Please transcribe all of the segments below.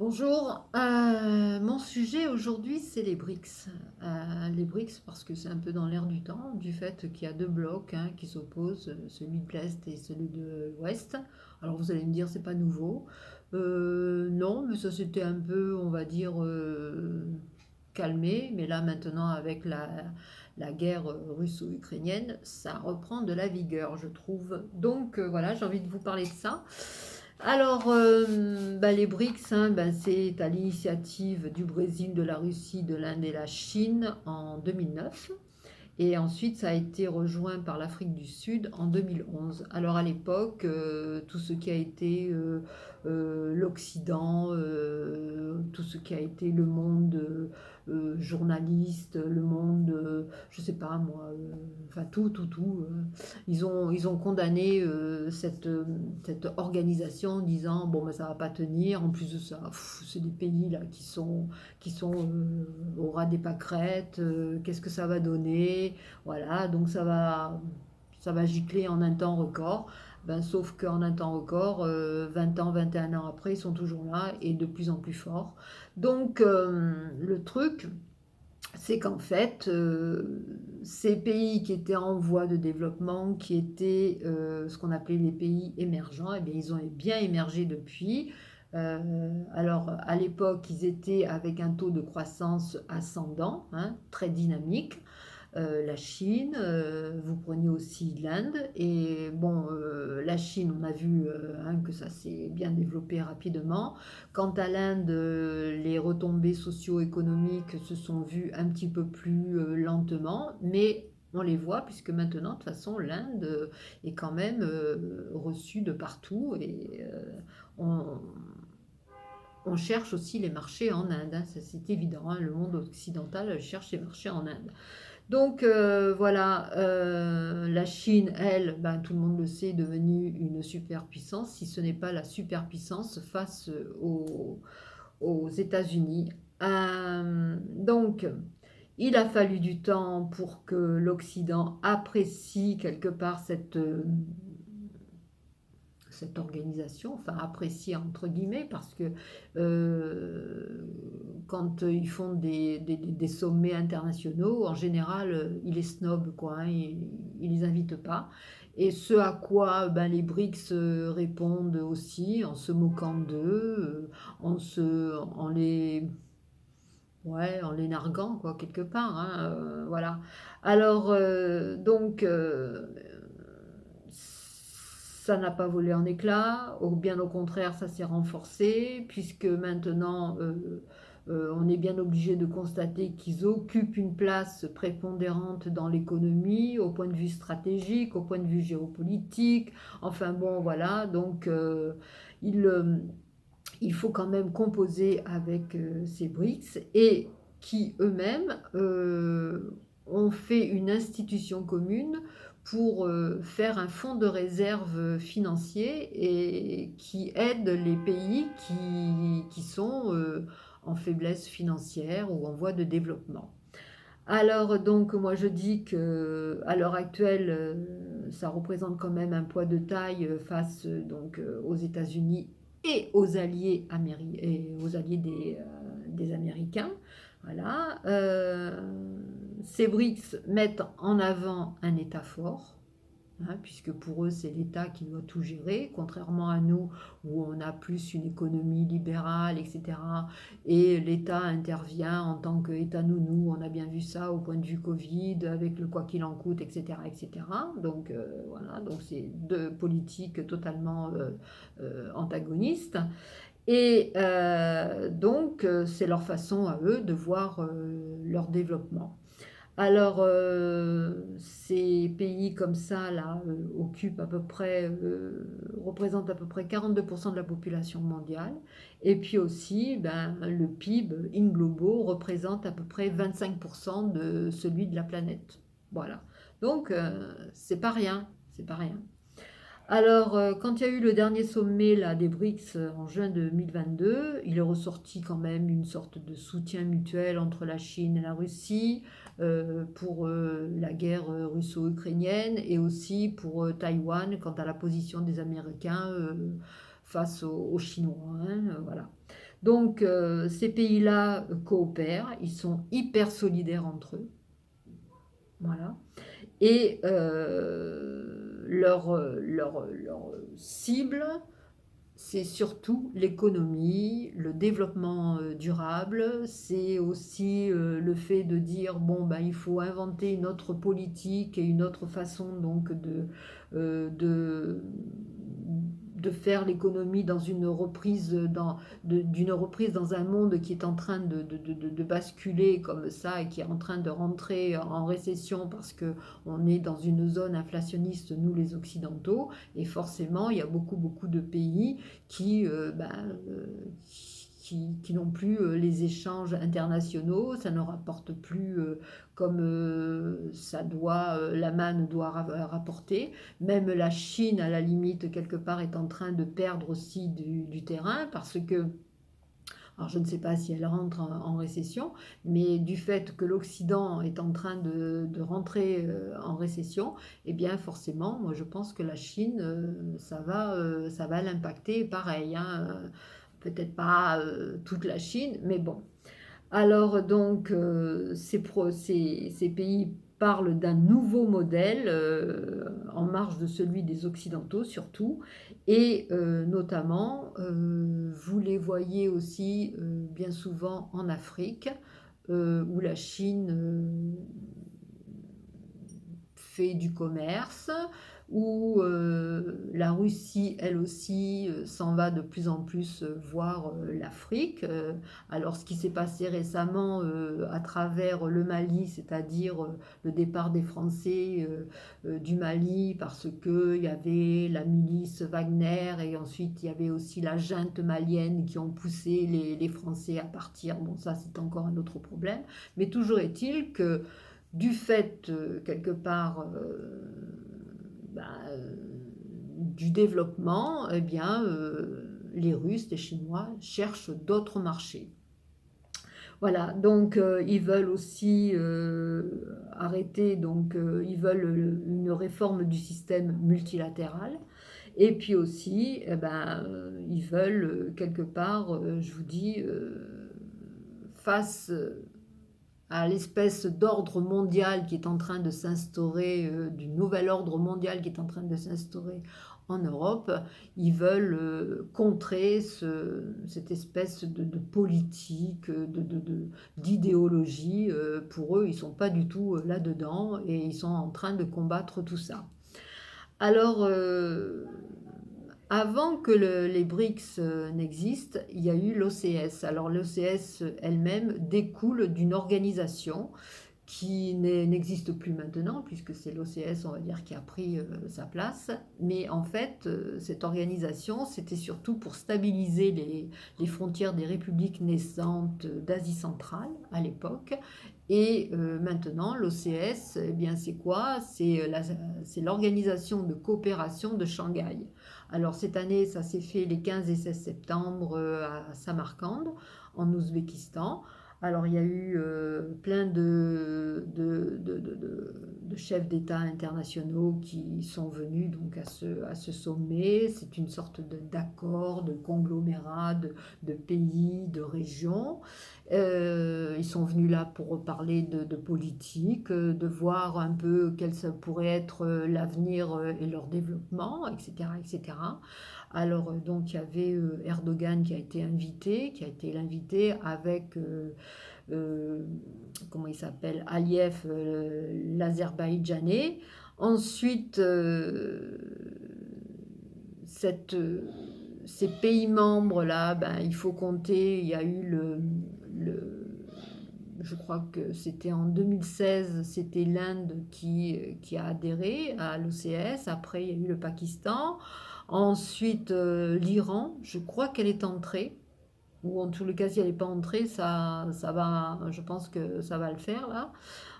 Bonjour, mon sujet aujourd'hui c'est les BRICS parce que c'est un peu dans l'air du temps, du fait qu'il y a deux blocs hein, qui s'opposent, celui de l'Est et celui de l'Ouest. Alors vous allez me dire c'est pas nouveau. Non, mais ça s'était un peu, on va dire, calmé, mais là maintenant avec la guerre russo-ukrainienne, ça reprend de la vigueur je trouve. Donc voilà, j'ai envie de vous parler de ça. Alors, les BRICS, hein, c'est à l'initiative du Brésil, de la Russie, de l'Inde et la Chine en 2009. Et ensuite, ça a été rejoint par l'Afrique du Sud en 2011. Alors à l'époque, tout ce qui a été l'Occident, tout ce qui a été le monde journaliste, le monde, je sais pas moi, enfin tout, ils ont condamné cette organisation en disant bon ben ça va pas tenir. En plus de ça, c'est des pays là qui sont au ras des pâquerettes. Qu'est-ce que ça va donner? Voilà, donc ça va gicler en un temps record. Sauf qu'en un temps record, 20 ans, 21 ans après, ils sont toujours là et de plus en plus forts. Donc le truc, c'est qu'en fait, ces pays qui étaient en voie de développement, qui étaient ce qu'on appelait les pays émergents, eh bien, ils ont bien émergé depuis. Alors, à l'époque, ils étaient avec un taux de croissance ascendant, hein, très dynamique. La Chine, vous prenez aussi l'Inde, et bon, la Chine, on a vu hein, que ça s'est bien développé rapidement. Quant à l'Inde, les retombées socio-économiques se sont vues un petit peu plus lentement, mais on les voit puisque maintenant, de toute façon, l'Inde est quand même reçue de partout et on, on cherche aussi les marchés en Inde, hein, ça c'est évident, hein, le monde occidental cherche les marchés en Inde. Donc voilà, la Chine, elle, tout le monde le sait, est devenue une superpuissance, si ce n'est pas la superpuissance face aux États-Unis. Donc, il a fallu du temps pour que l'Occident apprécie quelque part cette organisation, enfin appréciée entre guillemets, parce que euh, quand ils font des sommets internationaux, en général, ils les snobent, quoi, hein, ils les invitent pas. Et ce à quoi les BRICS répondent aussi en se moquant d'eux, en les narguant, quoi, quelque part, hein, voilà. Alors, donc, ça n'a pas volé en éclats, ou bien au contraire, ça s'est renforcé, puisque maintenant, on est bien obligé de constater qu'ils occupent une place prépondérante dans l'économie, au point de vue stratégique, au point de vue géopolitique. Enfin bon, voilà, donc il, euh, il faut quand même composer avec ces BRICS et qui eux-mêmes ont fait une institution commune pour faire un fonds de réserve financier et qui aide les pays qui sont en faiblesse financière ou en voie de développement. Alors donc moi je dis que à l'heure actuelle ça représente quand même un poids de taille face donc aux États-Unis et aux alliés des Américains. Voilà. Ces BRICS mettent en avant un État fort, hein, puisque pour eux c'est l'État qui doit tout gérer, contrairement à nous où on a plus une économie libérale, etc. Et l'État intervient en tant qu'État nounou, on a bien vu ça au point de vue Covid, avec le quoi qu'il en coûte, etc. etc. Donc voilà, donc c'est deux politiques totalement antagonistes. Et donc c'est leur façon à eux de voir leur développement. Alors, ces pays comme ça, là, représentent à peu près 42% de la population mondiale. Et puis aussi, le PIB in globo représente à peu près 25% de celui de la planète. Voilà. Donc, c'est pas rien. C'est pas rien. Alors, quand il y a eu le dernier sommet là, des BRICS en juin 2022, il est ressorti quand même une sorte de soutien mutuel entre la Chine et la Russie pour la guerre russo-ukrainienne et aussi pour Taïwan quant à la position des Américains face aux Chinois, hein, voilà. Donc, ces pays-là coopèrent, ils sont hyper solidaires entre eux, voilà. Et leur cible, c'est surtout l'économie, le développement durable, c'est aussi le fait de dire, bon, ben, il faut inventer une autre politique et une autre façon donc euh, de, de faire l'économie dans une reprise d'une reprise dans un monde qui est en train de basculer comme ça et qui est en train de rentrer en récession parce que on est dans une zone inflationniste, nous les Occidentaux, et forcément il y a beaucoup de pays qui n'ont plus les échanges internationaux, ça ne rapporte plus comme la manne doit rapporter. Même la Chine, à la limite, quelque part, est en train de perdre aussi du terrain parce que, alors je ne sais pas si elle rentre en récession, mais du fait que l'Occident est en train de rentrer en récession, eh bien forcément, moi je pense que la Chine, ça va l'impacter pareil, hein. Peut-être pas toute la Chine, mais bon. Alors donc, ces pays parlent d'un nouveau modèle en marge de celui des Occidentaux surtout, et notamment, vous les voyez aussi bien souvent en Afrique, où la Chine fait du commerce, où la Russie, elle aussi, s'en va de plus en plus voir l'Afrique. Alors, ce qui s'est passé récemment à travers le Mali, c'est-à-dire le départ des Français du Mali, parce qu'il y avait la milice Wagner et ensuite il y avait aussi la junte malienne qui ont poussé les Français à partir. Bon, ça, c'est encore un autre problème. Mais toujours est-il que du fait, quelque part, bah, du développement, eh bien, les Russes, les Chinois cherchent d'autres marchés. Voilà, donc ils veulent aussi arrêter, donc ils veulent une réforme du système multilatéral. Et puis aussi, eh ben, ils veulent quelque part, je vous dis, face à l'espèce d'ordre mondial qui est en train de s'instaurer, du nouvel ordre mondial qui est en train de s'instaurer en Europe, ils veulent contrer cette espèce de politique, d'idéologie. Pour eux, ils ne sont pas du tout là-dedans et ils sont en train de combattre tout ça. Alors, avant que les BRICS n'existent, il y a eu l'OCS. Alors l'OCS elle-même découle d'une organisation qui n'existe plus maintenant, puisque c'est l'OCS, on va dire, qui a pris sa place. Mais en fait, cette organisation, c'était surtout pour stabiliser les frontières des républiques naissantes d'Asie centrale à l'époque. Et maintenant, l'OCS, eh bien, c'est quoi? C'est l'organisation de coopération de Shanghai. Alors cette année, ça s'est fait les 15 et 16 septembre à Samarcande, en Ouzbékistan. Alors il y a eu plein de chefs d'État internationaux qui sont venus donc à ce sommet. C'est une sorte d'accord, de conglomérat de pays, de régions. Ils sont venus là pour parler de politique, de voir un peu quel ça pourrait être l'avenir et leur développement, etc., etc. Alors donc il y avait Erdogan qui a été l'invité avec comment il s'appelle, Aliyev, l'Azerbaïdjanais. Ensuite, cette, ces pays membres là, ben, il faut compter, il y a eu je crois que c'était en 2016, c'était l'Inde qui a adhéré à l'OCS. Après, il y a eu le Pakistan. Ensuite, l'Iran, je crois qu'elle est entrée. Ou en tout le cas, si elle n'est pas entrée, ça va, je pense que ça va le faire là.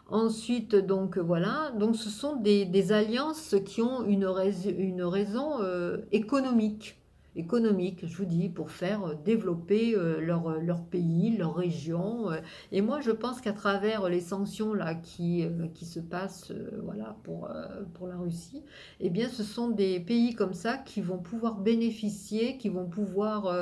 Ensuite, donc voilà, donc ce sont des alliances qui ont une raison économique. économique, je vous dis, pour faire développer leur pays, leur région. Et moi, je pense qu'à travers les sanctions là, qui se passent voilà, pour la Russie, eh bien, ce sont des pays comme ça qui vont pouvoir bénéficier, qui vont pouvoir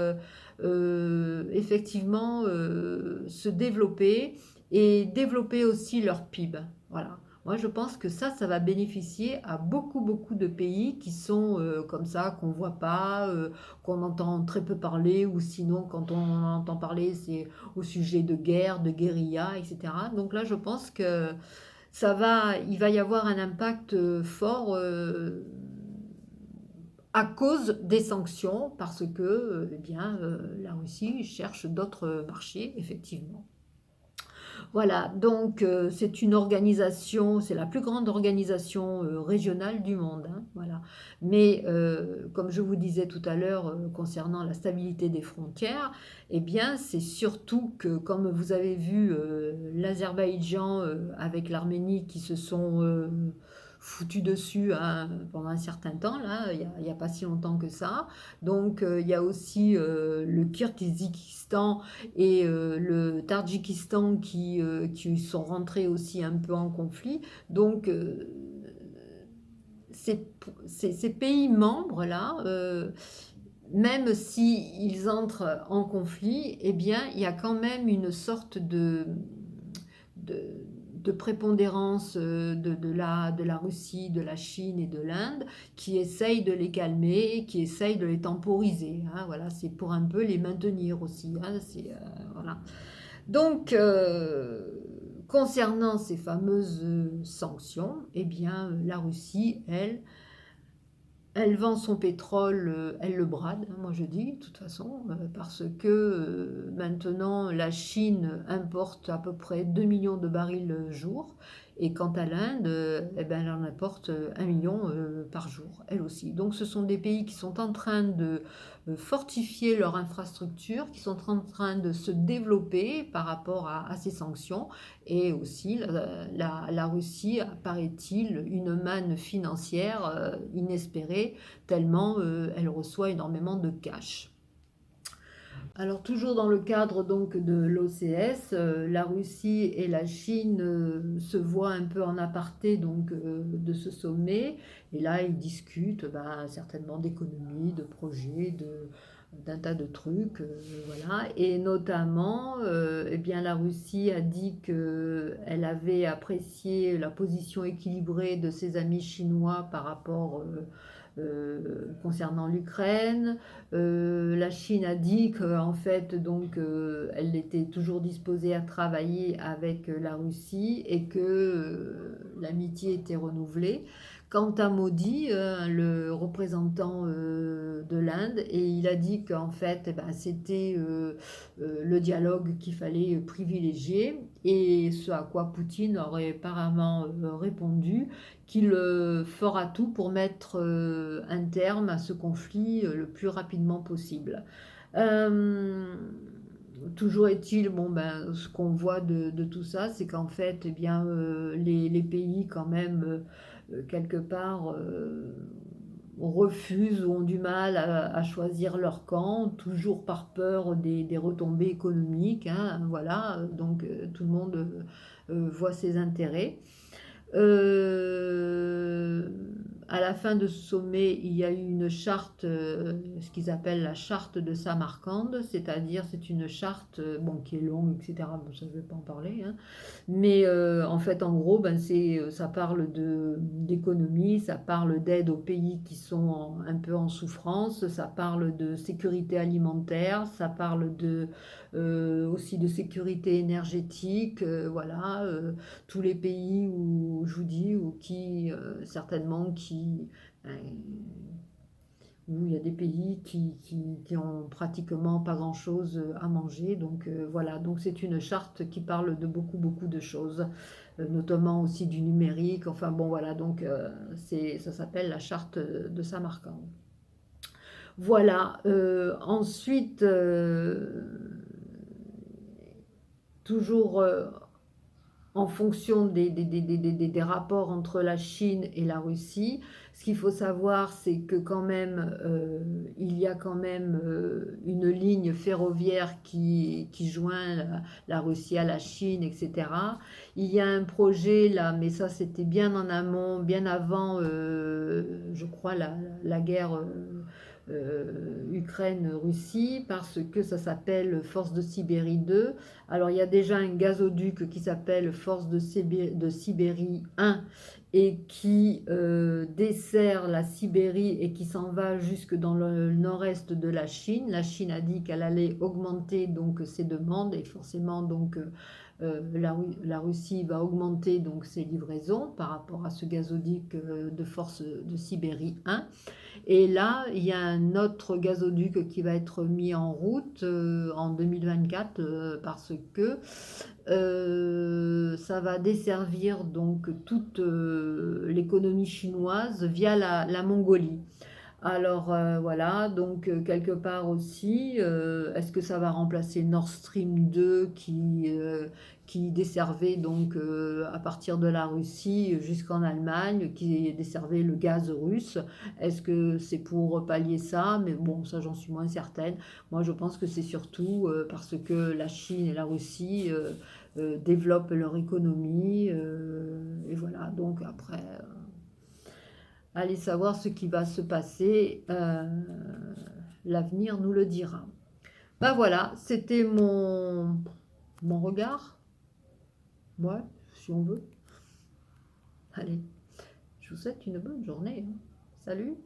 effectivement se développer et développer aussi leur PIB. Voilà. Moi, je pense que ça va bénéficier à beaucoup, beaucoup de pays qui sont comme ça, qu'on ne voit pas, qu'on entend très peu parler, ou sinon, quand on en entend parler, c'est au sujet de guerre, de guérilla, etc. Donc là, je pense que il va y avoir un impact fort à cause des sanctions, parce que eh bien, la Russie cherche d'autres marchés, effectivement. Voilà, donc c'est une organisation, c'est la plus grande organisation régionale du monde, hein, voilà. Mais comme je vous disais tout à l'heure concernant la stabilité des frontières, eh bien c'est surtout que, comme vous avez vu, l'Azerbaïdjan avec l'Arménie qui se sont foutus dessus hein, pendant un certain temps, là, il y a pas si longtemps que ça. Donc il y a aussi le Kirghizistan et le Tadjikistan qui sont rentrés aussi un peu en conflit. Donc, ces pays membres-là, même s'ils entrent en conflit, eh bien, il y a quand même une sorte de, de prépondérance de la Russie, de la Chine et de l'Inde qui essayent de les calmer, qui essayent de les temporiser. Hein, voilà, c'est pour un peu les maintenir aussi. Hein, voilà. Donc, concernant ces fameuses sanctions, eh bien, la Russie, elle vend son pétrole, elle le brade, hein, moi je dis, de toute façon, parce que maintenant la Chine importe à peu près 2 millions de barils jour, et quant à l'Inde, eh ben, elle en importe 1 million par jour, elle aussi. Donc ce sont des pays qui sont en train de fortifier leur infrastructure, qui sont en train de se développer par rapport à ces sanctions, et aussi la Russie a, paraît-il, une manne financière inespérée, tellement elle reçoit énormément de cash. Alors toujours dans le cadre donc de l'OCS, la Russie et la Chine se voient un peu en aparté donc de ce sommet, et là ils discutent certainement d'économie, de projets, d'un tas de trucs, voilà. Et notamment, eh bien, la Russie a dit qu'elle avait apprécié la position équilibrée de ses amis chinois par rapport concernant l'Ukraine. La Chine a dit qu'en fait, donc, elle était toujours disposée à travailler avec la Russie et que l'amitié était renouvelée. Quant à Modi, le représentant de l'Inde, et il a dit qu'en fait, eh ben, c'était le dialogue qu'il fallait privilégier, et ce à quoi Poutine aurait apparemment répondu qu'il fera tout pour mettre un terme à ce conflit le plus rapidement possible. Euh, Toujours est-il, bon, ben, ce qu'on voit de tout ça, c'est qu'en fait, eh bien, les pays, quand même, quelque part, refusent ou ont du mal à choisir leur camp, toujours par peur des retombées économiques. Hein, voilà, donc tout le monde voit ses intérêts. Euh, à la fin de ce sommet, il y a eu une charte, ce qu'ils appellent la charte de Samarcande, c'est-à-dire c'est une charte bon, qui est longue, etc. Bon, ça, je ne vais pas en parler, hein. Mais en fait, en gros, ben, ça parle d'économie, ça parle d'aide aux pays qui sont un peu en souffrance, ça parle de sécurité alimentaire, ça parle aussi de sécurité énergétique, voilà. Tous les pays où je vous dis, ou qui certainement où il y a des pays qui ont pratiquement pas grand-chose à manger. Donc voilà, donc c'est une charte qui parle de beaucoup, beaucoup de choses, notamment aussi du numérique. Enfin bon, voilà, donc ça s'appelle la charte de Samarcande. Voilà, ensuite, toujours en fonction des rapports entre la Chine et la Russie. Ce qu'il faut savoir, c'est que quand même, il y a quand même une ligne ferroviaire qui joint la Russie à la Chine, etc. Il y a un projet là, mais ça c'était bien en amont, bien avant, je crois, la guerre Ukraine-Russie, parce que ça s'appelle Force de Sibérie 2. Alors, il y a déjà un gazoduc qui s'appelle Force de Sibérie 1 et qui dessert la Sibérie et qui s'en va jusque dans le nord-est de la Chine. La Chine a dit qu'elle allait augmenter donc ses demandes et forcément donc la Russie va augmenter donc ses livraisons par rapport à ce gazoduc de Force de Sibérie 1. Et là, il y a un autre gazoduc qui va être mis en route en 2024 parce que ça va desservir donc toute l'économie chinoise via la Mongolie. Alors voilà, donc quelque part aussi, est-ce que ça va remplacer Nord Stream 2 qui desservait donc à partir de la Russie jusqu'en Allemagne, qui desservait le gaz russe? Est-ce que c'est pour pallier ça? Mais bon, ça j'en suis moins certaine. Moi je pense que c'est surtout parce que la Chine et la Russie développent leur économie et voilà, donc après allez savoir ce qui va se passer, l'avenir nous le dira. Ben voilà, c'était mon regard, ouais, si on veut. Allez, je vous souhaite une bonne journée, hein. Salut!